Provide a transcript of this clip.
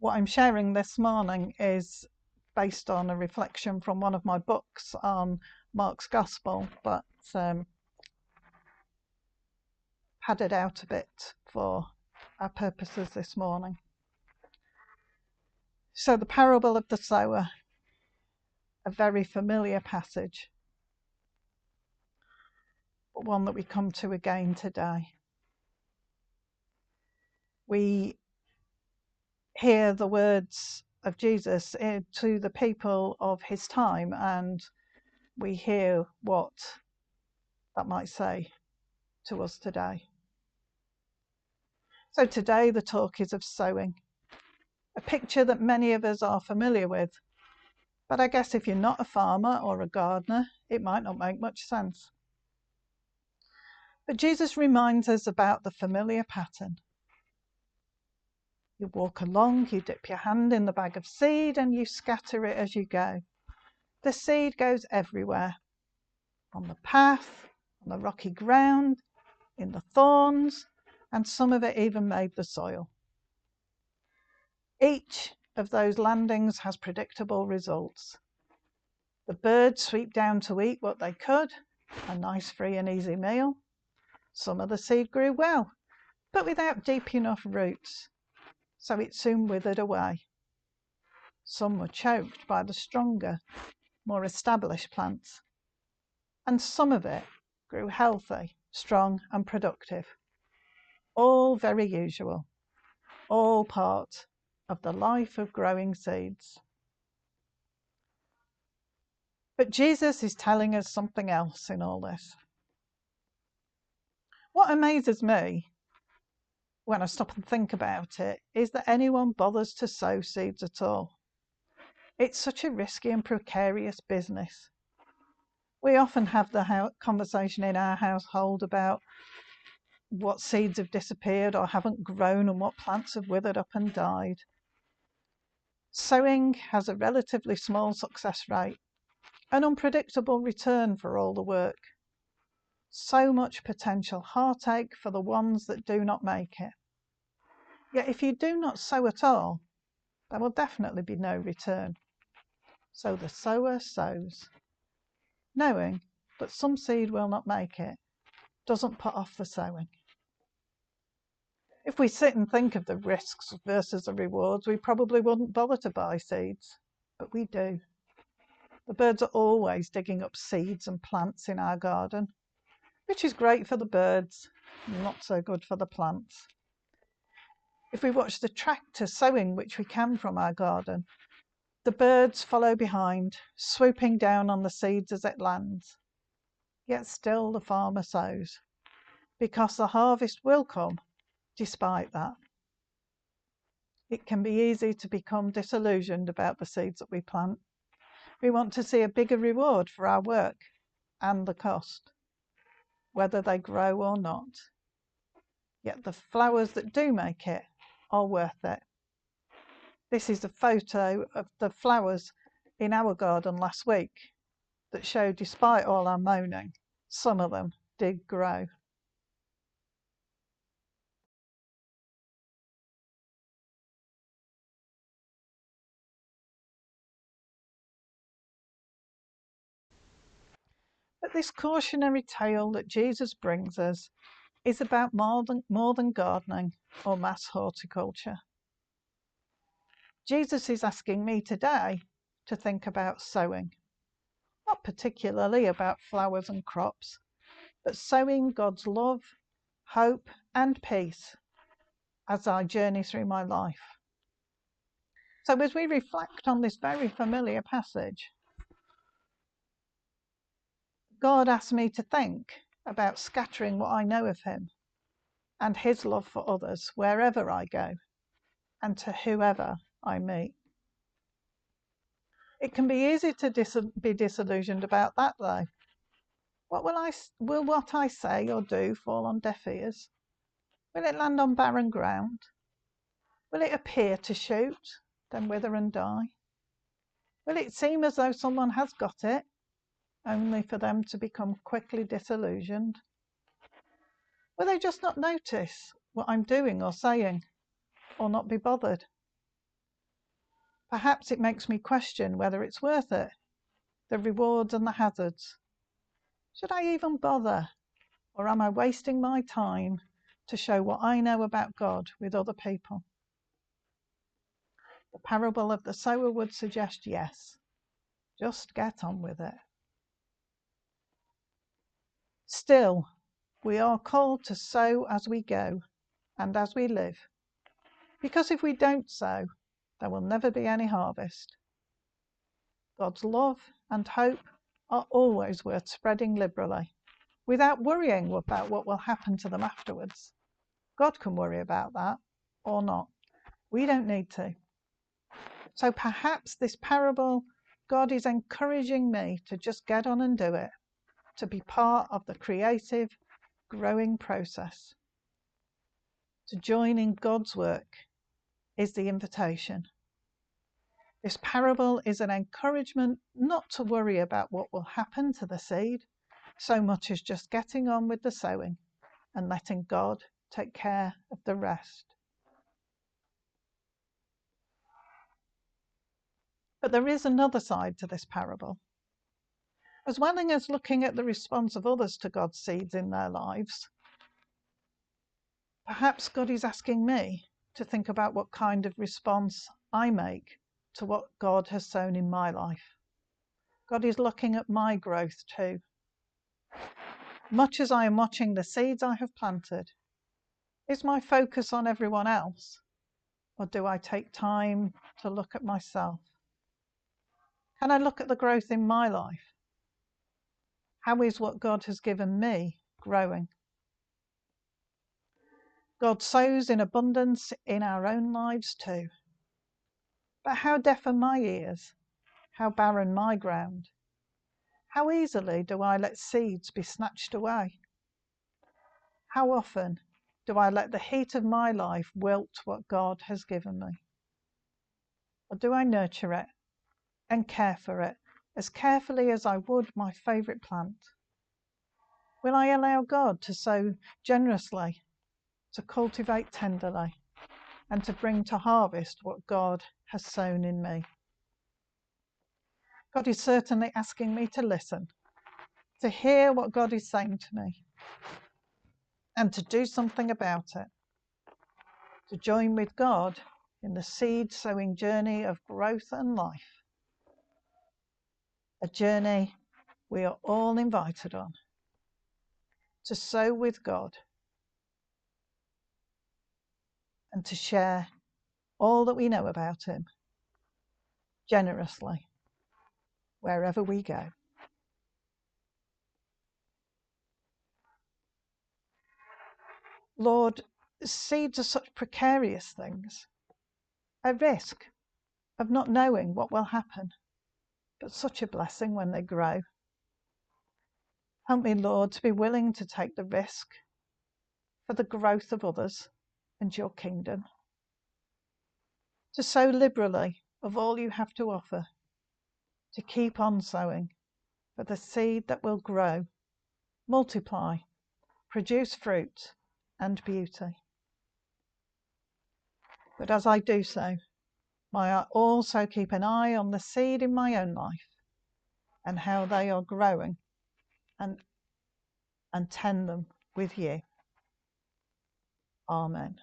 What I'm sharing this morning is based on a reflection from one of my books on Mark's Gospel, but padded out a bit for our purposes this morning. So the parable of the sower, a very familiar passage, but one that we come to again today. We hear the words of Jesus to the people of his time, and we hear what that might say to us today. So today the talk is of sowing, a picture that many of us are familiar with. But I guess if you're not a farmer or a gardener, it might not make much sense. But Jesus reminds us about the familiar pattern. You walk along, you dip your hand in the bag of seed and you scatter it as you go. The seed goes everywhere, on the path, on the rocky ground, in the thorns, and some of it even made the soil. Each of those landings has predictable results. The birds sweep down to eat what they could, a nice free and easy meal. Some of the seed grew well, but without deep enough roots, so it soon withered away. Some were choked by the stronger, more established plants, and some of it grew healthy, strong and productive. All very usual, all part of the life of growing seeds. But Jesus is telling us something else in all this. What amazes me when I stop and think about it is that anyone bothers to sow seeds at all. It's such a risky and precarious business. We often have the conversation in our household about what seeds have disappeared or haven't grown and what plants have withered up and died. Sowing has a relatively small success rate, an unpredictable return for all the work. So much potential heartache for the ones that do not make it. Yet if you do not sow at all, there will definitely be no return. So the sower sows, knowing that some seed will not make it, doesn't put off the sowing. If we sit and think of the risks versus the rewards, we probably wouldn't bother to buy seeds, but we do. The birds are always digging up seeds and plants in our garden, which is great for the birds, not so good for the plants. If we watch the tractor sowing which we can from our garden, the birds follow behind, swooping down on the seeds as it lands. Yet still the farmer sows, because the harvest will come despite that. It can be easy to become disillusioned about the seeds that we plant. We want to see a bigger reward for our work and the cost, whether they grow or not. Yet the flowers that do make it are worth it. This is a photo of the flowers in our garden last week that show, despite all our moaning, some of them did grow. But this cautionary tale that Jesus brings us is about more than gardening or mass horticulture. Jesus is asking me today to think about sowing, not particularly about flowers and crops, but sowing God's love, hope, and peace as I journey through my life. So as we reflect on this very familiar passage, God asks me to think about scattering what I know of him and his love for others wherever I go and to whoever I meet. It can be easy to be disillusioned about that, though. Will what I say or do fall on deaf ears? Will it land on barren ground? Will it appear to shoot, then wither and die? Will it seem as though someone has got it, only for them to become quickly disillusioned? Will they just not notice what I'm doing or saying, or not be bothered? Perhaps it makes me question whether it's worth it, the rewards and the hazards. Should I even bother? Or am I wasting my time to show what I know about God with other people? The parable of the sower would suggest yes. Just get on with it. Still, we are called to sow as we go and as we live, because if we don't sow, there will never be any harvest. God's love and hope are always worth spreading liberally, without worrying about what will happen to them afterwards. God can worry about that, or not. We don't need to. So perhaps this parable, God is encouraging me to just get on and do it, to be part of the creative, growing process. To join in God's work is the invitation. This parable is an encouragement not to worry about what will happen to the seed, so much as just getting on with the sowing and letting God take care of the rest. But there is another side to this parable. As well as looking at the response of others to God's seeds in their lives, perhaps God is asking me to think about what kind of response I make to what God has sown in my life. God is looking at my growth too. Much as I am watching the seeds I have planted, is my focus on everyone else, or do I take time to look at myself? Can I look at the growth in my life? How is what God has given me growing? God sows in abundance in our own lives too. But how deaf are my ears? How barren my ground? How easily do I let seeds be snatched away? How often do I let the heat of my life wilt what God has given me? Or do I nurture it and care for it as carefully as I would my favourite plant? Will I allow God to sow generously, to cultivate tenderly, and to bring to harvest what God has sown in me? God is certainly asking me to listen, to hear what God is saying to me, and to do something about it, to join with God in the seed-sowing journey of growth and life, a journey we are all invited on, to sow with God and to share all that we know about Him generously wherever we go. Lord, seeds are such precarious things, a risk of not knowing what will happen, but such a blessing when they grow. Help me, Lord, to be willing to take the risk for the growth of others and your kingdom, to sow liberally of all you have to offer, to keep on sowing for the seed that will grow, multiply, produce fruit and beauty. But as I do so, may I also keep an eye on the seed in my own life and how they are growing, and tend them with you. Amen.